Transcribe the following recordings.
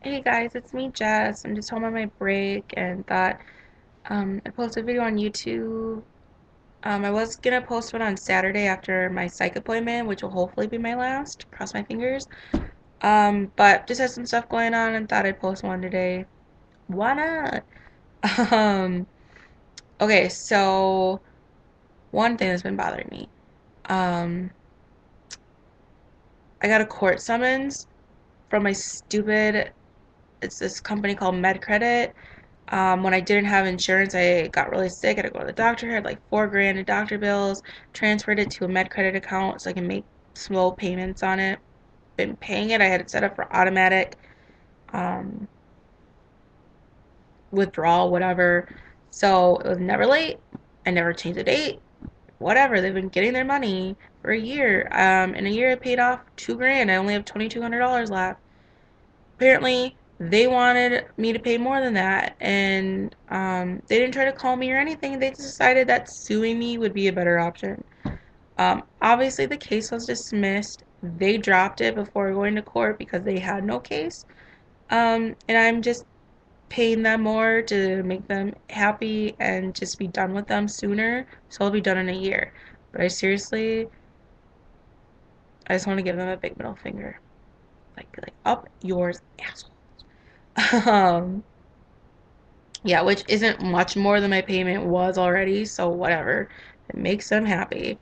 Hey guys, it's me, Jess. I'm just home on my break and thought I'd post a video on YouTube. I was gonna post one on Saturday after my psych appointment, which will hopefully be my last. Cross my fingers. But just had some stuff going on and thought I'd post one today. Why not? Um, okay, so one thing that's been bothering me. Um, I got a court summons from my stupid, it's this company called MedCredit. When I didn't have insurance, I got really sick. I had to go to the doctor. I had like 4 grand in doctor bills. Transferred it to a MedCredit account so I can make slow payments on it. Been paying it. I had it set up for automatic um, withdrawal, whatever. So it was never late. I never changed the date. Whatever. They've been getting their money for a year. In a year, I paid off 2 grand. I only have $2,200 left. Apparently they wanted me to pay more than that, and they didn't try to call me or anything. They decided that suing me would be a better option. Obviously the case was dismissed. They dropped it before going to court because they had no case. And I'm just paying them more to make them happy and just be done with them sooner, so I'll be done in a year. But I just want to give them a big middle finger, like up yours, asshole. um Yeah, which isn't much more than my payment was already, so whatever. It makes them happy.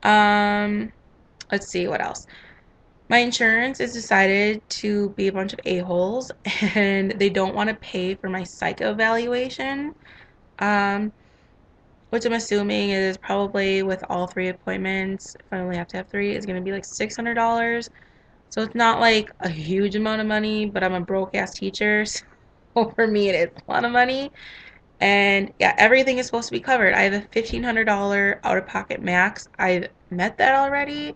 Um, let's see what else. My insurance is decided to be a bunch of a-holes, and they don't want to pay for my psych evaluation, um, which I'm assuming is probably with all 3 appointments. If I only have to have three, it's gonna be like $600. So it's not like a huge amount of money, but I'm a broke ass teacher, so for me it is a lot of money. And yeah, everything is supposed to be covered. I have a $1,500 out of pocket max. I've met that already.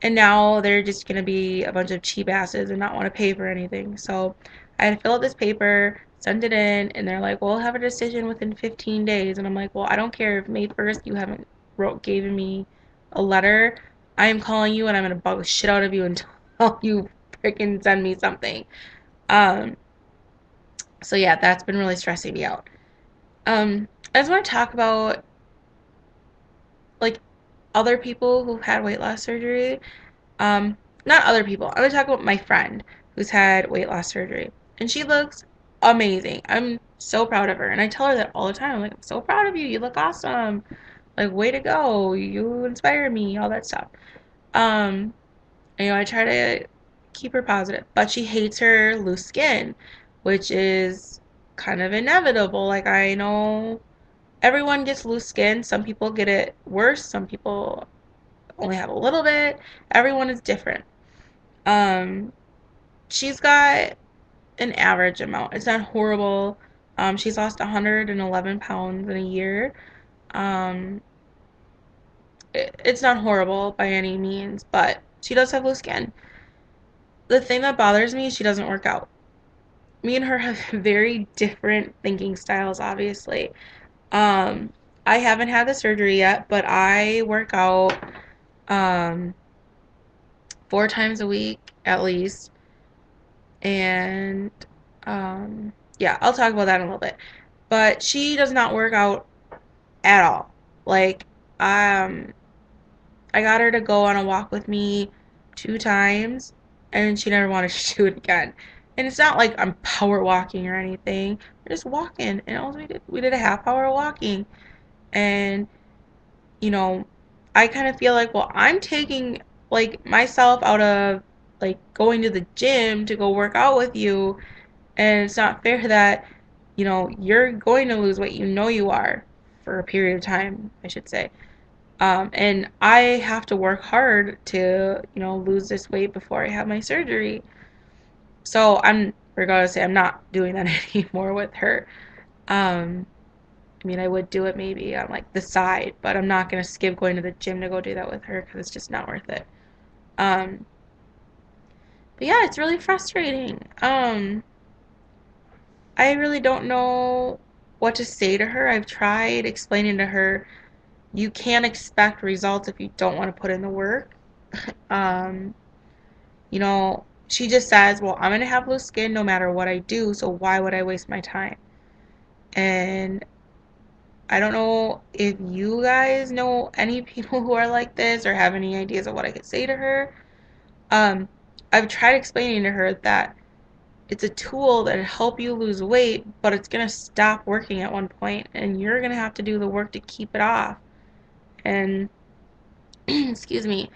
And now they're just going to be a bunch of cheap asses and not want to pay for anything. So I had to fill out this paper, send it in, and they're like, well, we'll have a decision within 15 days. And I'm like, well, I don't care if May 1st you haven't given me a letter. I am calling you and I'm going to bug the shit out of you until you freaking send me something. Um, so yeah, that's been really stressing me out. I just want to talk about like other people who've had weight loss surgery. Um, Not other people. I'm gonna talk about my friend who's had weight loss surgery, and she looks amazing. I'm so proud of her, and I tell her that all the time. I'm like, I'm so proud of you. You look awesome. Like, way to go. You inspire me. All that stuff. Um, I try to keep her positive, but she hates her loose skin, which is kind of inevitable. Like, I know everyone gets loose skin. Some people get it worse. Some people only have a little bit. Everyone is different. Um, she's got an average amount. It's not horrible. She's lost 111 pounds in a year. Um, it's not horrible by any means, but she does have loose skin. The thing that bothers me is she doesn't work out. Me and her have very different thinking styles, obviously. Um, I haven't had the surgery yet, but I work out um, 4 times a week at least. And yeah, I'll talk about that in a little bit. But she does not work out at all. Like, um, I got her to go on a walk with me 2 times, and she never wanted to do it again. And it's not like I'm power walking or anything. We're just walking, and all we did a half hour walking, and you know, I kind of feel like, well, I'm taking like myself out of like going to the gym to go work out with you, and it's not fair that, you're going to lose weight. You know you are for a period of time, I should say. And I have to work hard to, lose this weight before I have my surgery. So regardless, I'm not doing that anymore with her. Um, I mean, I would do it maybe on like the side, but I'm not gonna skip going to the gym to go do that with her because it's just not worth it. Um, but yeah, it's really frustrating. I really don't know what to say to her. I've tried explaining to her you can't expect results if you don't want to put in the work. Um, you know, she just says, well, I'm going to have loose skin no matter what I do, so why would I waste my time? And I don't know if you guys know any people who are like this or have any ideas of what I could say to her. Um, I've tried explaining to her that it's a tool that'll help you lose weight, but it's going to stop working at one point, and you're going to have to do the work to keep it off. And, excuse me,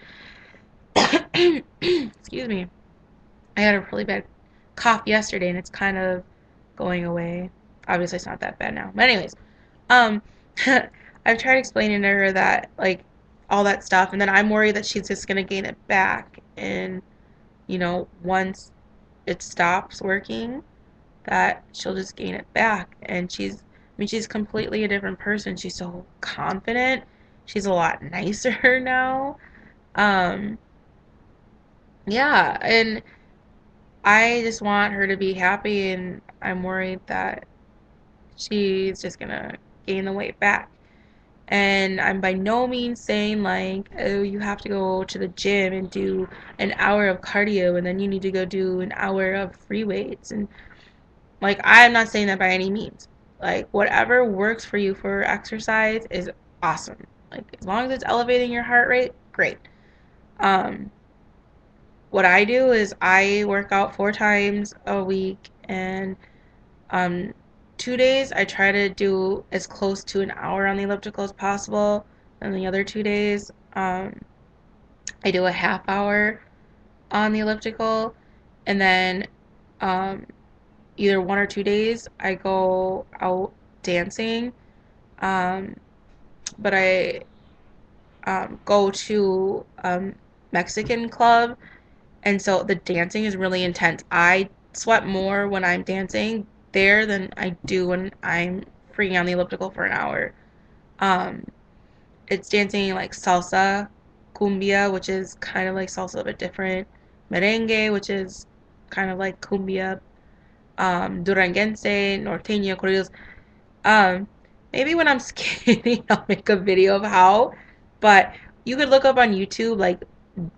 excuse me, I had a really bad cough yesterday, and it's kind of going away. Obviously, it's not that bad now. But anyways, um, I've tried explaining to her that, like, all that stuff, and then I'm worried that she's just going to gain it back. And, once it stops working, that she'll just gain it back. And she's completely a different person. She's so confident. She's a lot nicer now. Um, yeah, and I just want her to be happy, and I'm worried that she's just gonna gain the weight back. And I'm by no means saying, like, oh, you have to go to the gym and do an hour of cardio and then you need to go do an hour of free weights. And, like, I'm not saying that by any means. Like, whatever works for you for exercise is awesome. Like, as long as it's elevating your heart rate, great. Um, what I do is I work out 4 times a week, and um, 2 days I try to do as close to an hour on the elliptical as possible. And the other 2 days, I do a half hour on the elliptical. And then um, either 1 or 2 days I go out dancing. Um, but I go to Mexican club, and so the dancing is really intense. I sweat more when I'm dancing there than I do when I'm freaking on the elliptical for an hour. Um, it's dancing like salsa, cumbia, which is kind of like salsa but different, merengue, which is kind of like cumbia, duranguense, norteño, corridos. Um, Maybe when I'm skating, I'll make a video of how, but you could look up on YouTube like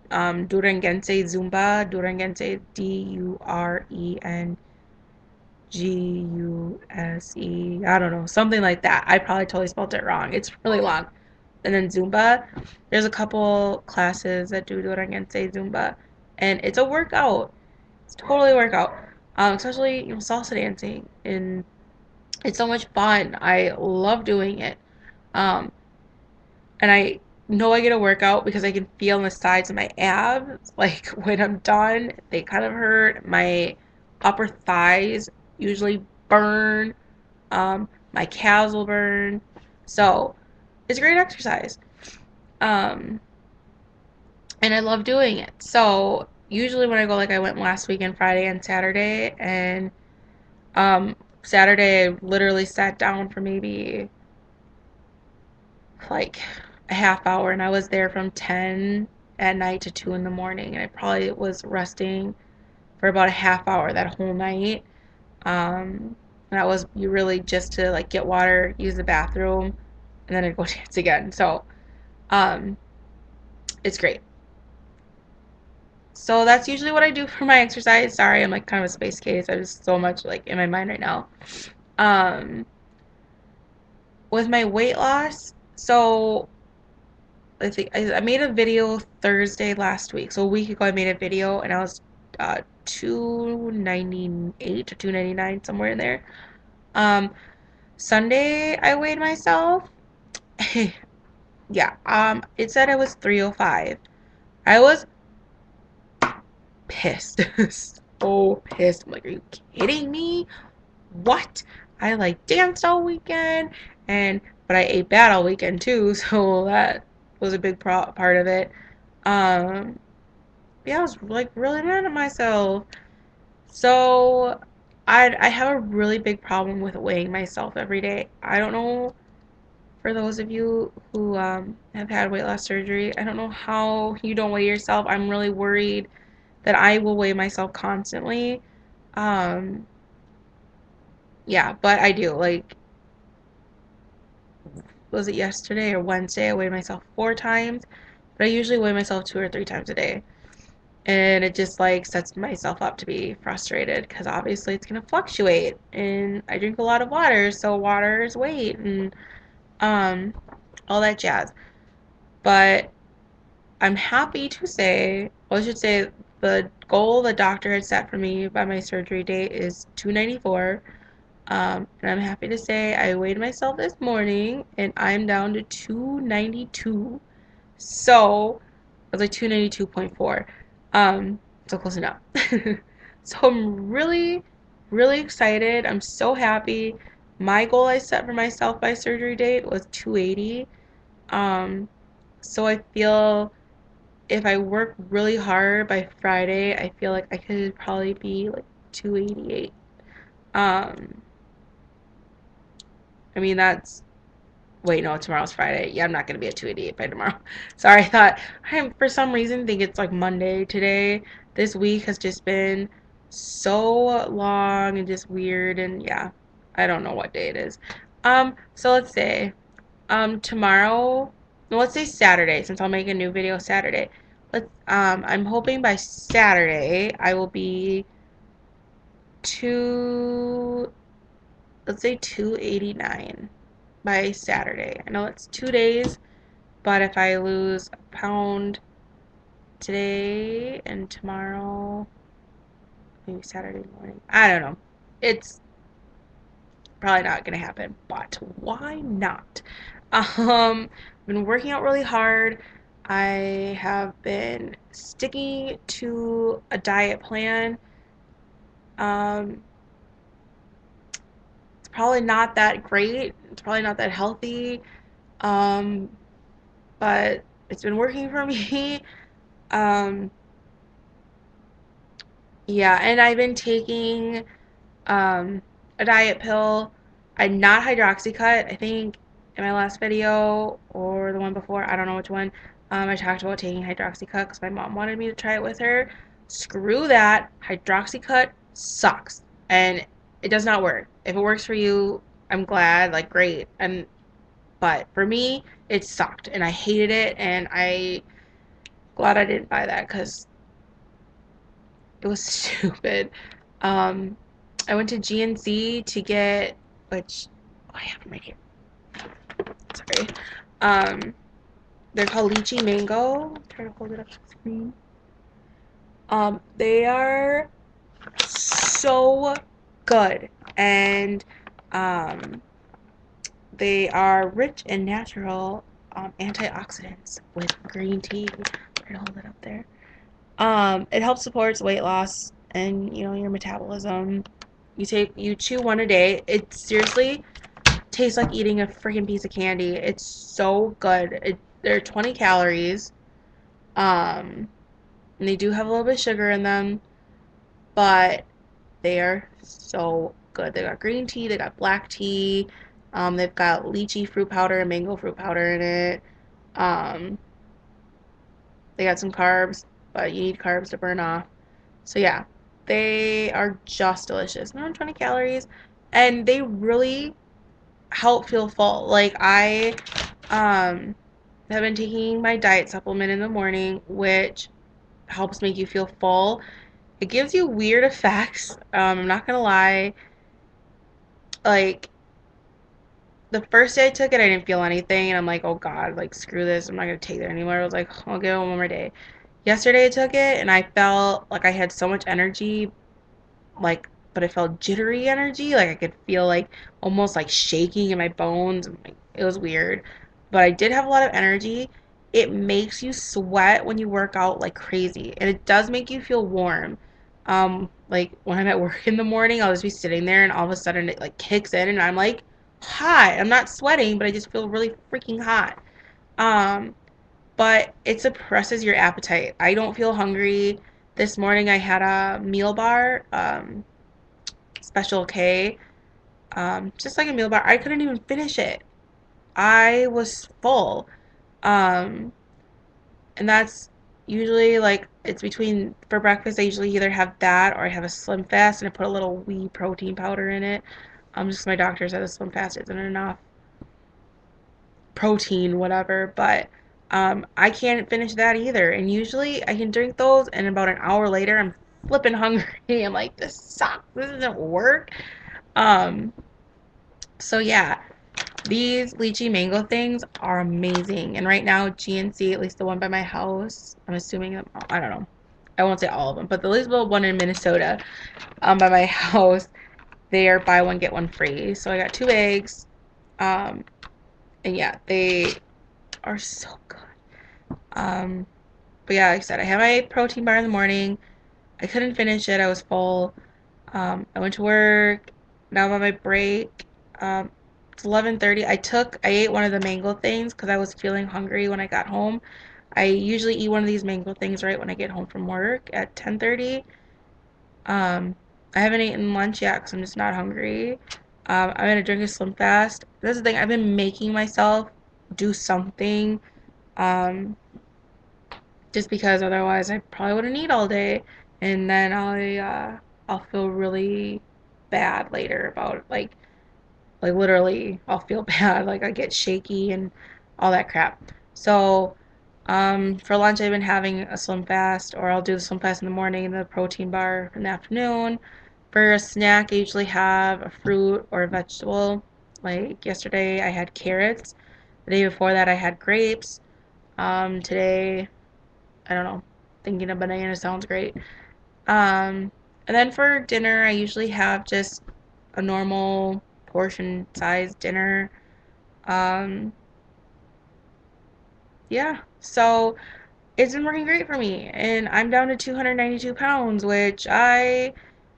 Duranguense Zumba, Duranguense Durenguse. I don't know, something like that. I probably totally spelled it wrong. It's really long. And then Zumba, there's a couple classes that do Duranguense Zumba, and it's a workout. It's totally a workout. Especially salsa dancing, and it's so much fun. I love doing it. Um, and I know I get a workout because I can feel on the sides of my abs, like when I'm done, they kind of hurt. My upper thighs usually burn. My calves will burn. So it's great exercise. Um, and I love doing it. So usually when I go, like I went last weekend, Friday and Saturday, and Saturday I literally sat down for maybe like a half hour, and I was there from 10 at night to 2 in the morning, and I probably was resting for about a half hour that whole night. And that was really just to like get water, use the bathroom, and then I'd go dance again. So um, it's great. So that's usually what I do for my exercise. Sorry, I'm like kind of a space case. I just so much like in my mind right now. Um, with my weight loss, so I think I made a video Thursday last week. So a week ago I made a video, and I was 298 or 299, somewhere in there. Um, Sunday I weighed myself. Yeah, it said I was 305. I was pissed. So pissed. I'm like, are you kidding me? What? I like danced all weekend, but I ate bad all weekend too, so that was a big part of it. Um, yeah, I was like really mad at myself. So I have a really big problem with weighing myself every day. I don't know, for those of you who have had weight loss surgery, I don't know how you don't weigh yourself. I'm really worried that I will weigh myself constantly. Um, yeah, but I do. Like, was it yesterday or Wednesday? I weighed myself 4 times, but I usually weigh myself 2 or 3 times a day. And it just like sets myself up to be frustrated because obviously it's going to fluctuate. And I drink a lot of water, so water is weight and um, all that jazz. But I'm happy to say, well, I should say, the goal the doctor had set for me by my surgery date is 294. And I'm happy to say I weighed myself this morning and I'm down to 292. So I was like 292.4. So close enough. So I'm really, really excited. I'm so happy. My goal I set for myself by surgery date was 280. Um, so I feel if I work really hard by Friday, I feel like I could probably be like 288. Um, I mean that's wait, no, tomorrow's Friday. Yeah, I'm not gonna be at 288 by tomorrow. Sorry, I thought I for some reason think it's like Monday today. This week has just been so long and just weird and yeah, I don't know what day it is. So let's say tomorrow, no, let's say Saturday since I'll make a new video Saturday. I'm hoping by Saturday I will be two let's say 289 by Saturday. I know it's 2 days, but if I lose a pound today and tomorrow, maybe Saturday morning, I don't know. It's probably not gonna happen, but why not? I've been working out really hard. I have been sticking to a diet plan. Um, it's probably not that great. It's probably not that healthy. Um, but it's been working for me. Um, yeah, and I've been taking um, a diet pill. I not hydroxycut. I think in my last video or the one before, I don't know which one. I talked about taking hydroxycut because my mom wanted me to try it with her. Screw that. Hydroxycut sucks, and it does not work. If it works for you, I'm glad. Like great. And but for me, it sucked, and I hated it, and I glad I didn't buy that because it was stupid. Um, I went to GNC to get, which I have them right here. Sorry. Um, they're called Lychee Mango. I'm trying to hold it up to the screen. They are so good, and um, they are rich in natural antioxidants with green tea. I'm trying to hold it up there. It helps supports weight loss and your metabolism. You chew one a day. It seriously tastes like eating a freaking piece of candy. It's so good. They're 20 calories. And they do have a little bit of sugar in them, but they are so good. They got green tea, they got black tea, they've got lychee fruit powder and mango fruit powder in it. Um, they got some carbs, but you need carbs to burn off. So yeah, they are just delicious. They're 20 calories, and they really help feel full. Like um have been taking my diet supplement in the morning, which helps make you feel full. It gives you weird effects. I'm not gonna lie. Like the first day I took it, I didn't feel anything, and I'm like, oh God, like screw this. I'm not gonna take it anymore. I was like, I'll give it one more day. Yesterday I took it, and I felt like I had so much energy, like, but I felt jittery energy. Like I could feel like almost like shaking in my bones. Like, it was weird. But I did have a lot of energy. It makes you sweat when you work out like crazy. And it does make you feel warm. Like when I'm at work in the morning, I'll just be sitting there and all of a sudden it like kicks in and I'm like hot. I'm not sweating, but I just feel really freaking hot. Um, but it suppresses your appetite. I don't feel hungry. This morning I had a meal bar, Special K, just like a meal bar. I couldn't even finish it. I was full. Um, and that's usually like it's between for breakfast. I usually either have that or I have a Slim Fast and I put a little wee protein powder in it. Just my doctor said the Slim Fast isn't enough protein, whatever. But I can't finish that either. And usually I can drink those, and about an hour later, I'm flipping hungry. I'm like, this sucks. This doesn't work. Um, so yeah, these lychee mango things are amazing. And right now, GNC, at least the one by my house, I'm assuming, I don't know. I won't say all of them, but the Elizabeth one in Minnesota, by my house, they are buy one get one free. So I got 2 eggs. And yeah, they are so good. Um, but yeah, like I said, I had my protein bar in the morning. I couldn't finish it. I was full. I went to work. Now I'm on my break. It's 11:30. I ate one of the mango things because I was feeling hungry when I got home. I usually eat one of these mango things right when I get home from work at 10:30. Um, I haven't eaten lunch yet because I'm just not hungry. I'm gonna drink a Slim Fast. This is the thing. I've been making myself do something. Um, just because otherwise I probably wouldn't eat all day, and then I'll feel really bad later about like literally I'll feel bad, like I get shaky and all that crap. So for lunch I've been having a Slim Fast, or I'll do the Slim Fast in the morning and the protein bar in the afternoon. For a snack I usually have a fruit or a vegetable. Like yesterday I had carrots. The day before that I had grapes. Today I don't know. Thinking a banana sounds great. And then for dinner, I usually have just a normal portion size dinner. Um, yeah. So it's been working great for me. And I'm down to 292 pounds, which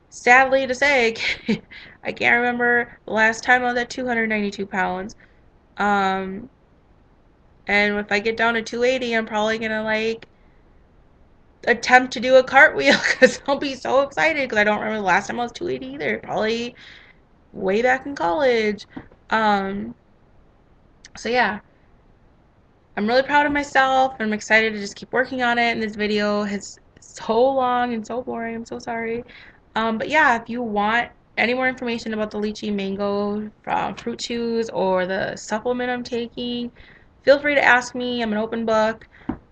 sadly to say, I can't remember the last time I was at 292 pounds. Um, and if I get down to 280, I'm probably gonna like attempt to do a cartwheel because I'll be so excited because I don't remember the last time I was 280 either. Probably way back in college. Um, so yeah, I'm really proud of myself and I'm excited to just keep working on it. And this video is so long and so boring. I'm so sorry. But yeah, if you want any more information about the lychee mango fruit chews or the supplement I'm taking, feel free to ask me. I'm an open book.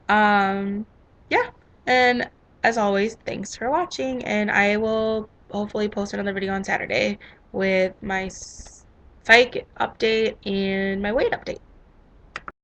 Um, yeah, and as always, thanks for watching, and I will hopefully post another video on Saturday with my psych update and my weight update.